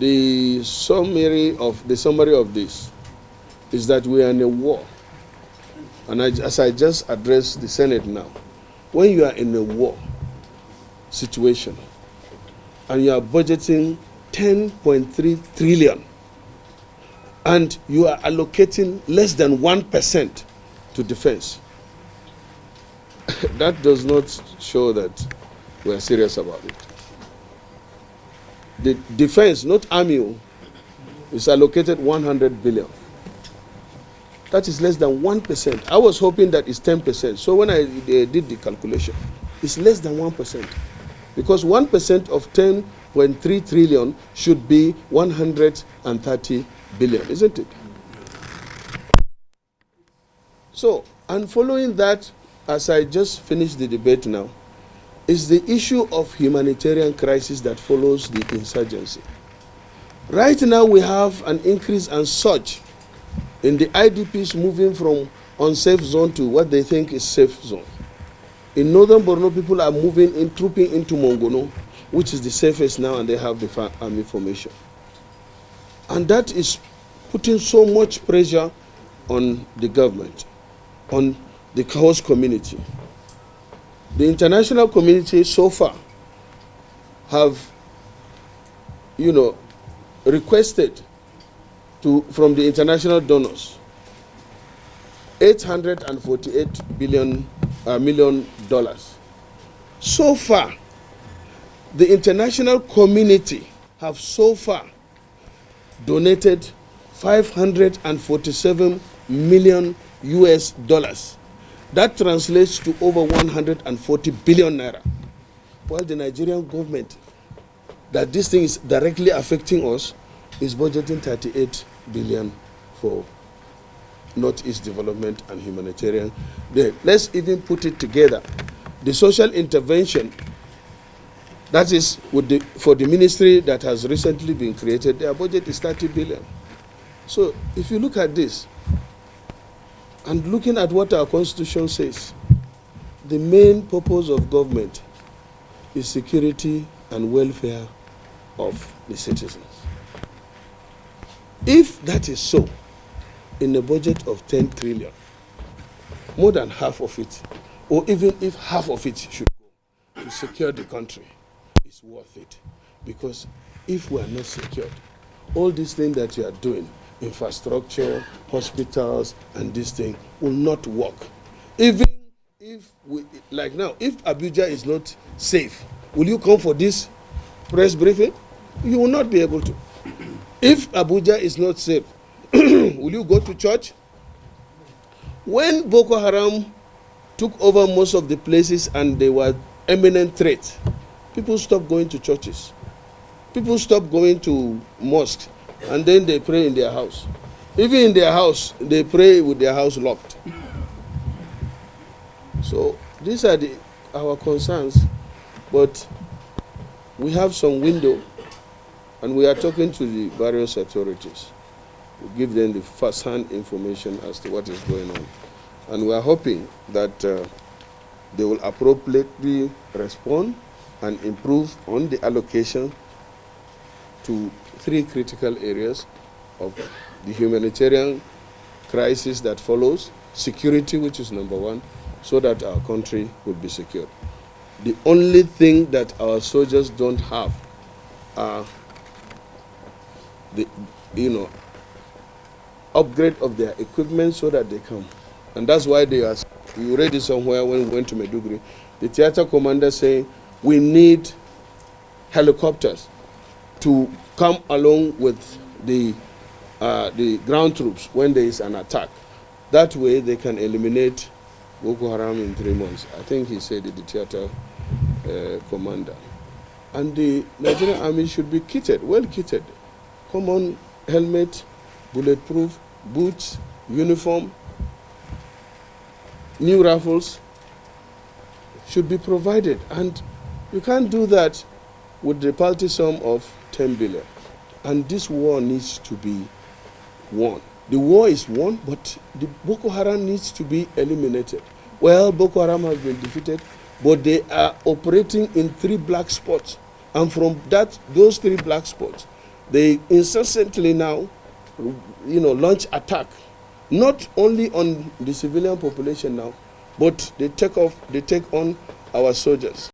The summary of this is that we are in a war. And as I just addressed the Senate now, when you are in a war situation and you are budgeting 10.3 trillion and you are allocating less than 1% to defense, that does not show that we are serious about it. The defense, not army, is allocated 100 billion. That is less than 1%. I was hoping that it's 10%. So when I did the calculation, it's less than 1%. Because 1% of 10.3 trillion should be 130 billion, isn't it? So, and following that, as I just finished the debate now, is the issue of humanitarian crisis that follows the insurgency. Right now we have an increase and surge in the IDPs moving from unsafe zone to what they think is safe zone. In northern Borno, people are trooping into Mongono, which is the safest now, and they have the army formation. And that is putting so much pressure on the government, on the host community. The international community so far have, requested from the international donors $848 million. So far, the international community have so far donated $547 million US. That translates to over 140 billion naira. While the Nigerian government, that this thing is directly affecting us, is budgeting 38 billion for Northeast development and humanitarian. Let's even put it together. The social intervention, that is for the ministry that has recently been created, their budget is 30 billion. So if you look at this, and looking at what our constitution says, the main purpose of government is security and welfare of the citizens. If that is so, in a budget of 10 trillion, more than half of it, or even if half of it should go to secure the country, it's worth it. Because if we are not secured, all these things that you are doing, infrastructure, hospitals, and this thing will not work. Even if like now, if Abuja is not safe, will you come for this press briefing? You will not be able to. If Abuja is not safe, will you go to church? When Boko Haram took over most of the places and they were imminent threat, people stopped going to churches. People stopped going to mosques, and then they pray in their house. Even in their house, they pray with their house locked. So these are our concerns, but we have some window, and we are talking to the various authorities. We give them the first-hand information as to what is going on. And we are hoping that they will appropriately respond and improve on the allocation to 3 critical areas of the humanitarian crisis that follows, security, which is number 1, so that our country will be secured. The only thing that our soldiers don't have are the, upgrade of their equipment so that they come. And that's why they are, you read it somewhere when we went to Maiduguri, the theater commander saying, we need helicopters to come along with the ground troops when there is an attack. That way they can eliminate Boko Haram in 3 months. I think he said it, the theater commander. And the Nigerian army should be kitted, well kitted. Common helmet, bulletproof, boots, uniform, new rifles should be provided. And you can't do that with the paltry sum of 10 billion. And this war needs to be won. The war is won, but the Boko Haram needs to be eliminated. Well, Boko Haram has been defeated, but they are operating in 3 black spots. And from those 3 black spots, They incessantly now, launch attack, not only on the civilian population now, but they take on our soldiers.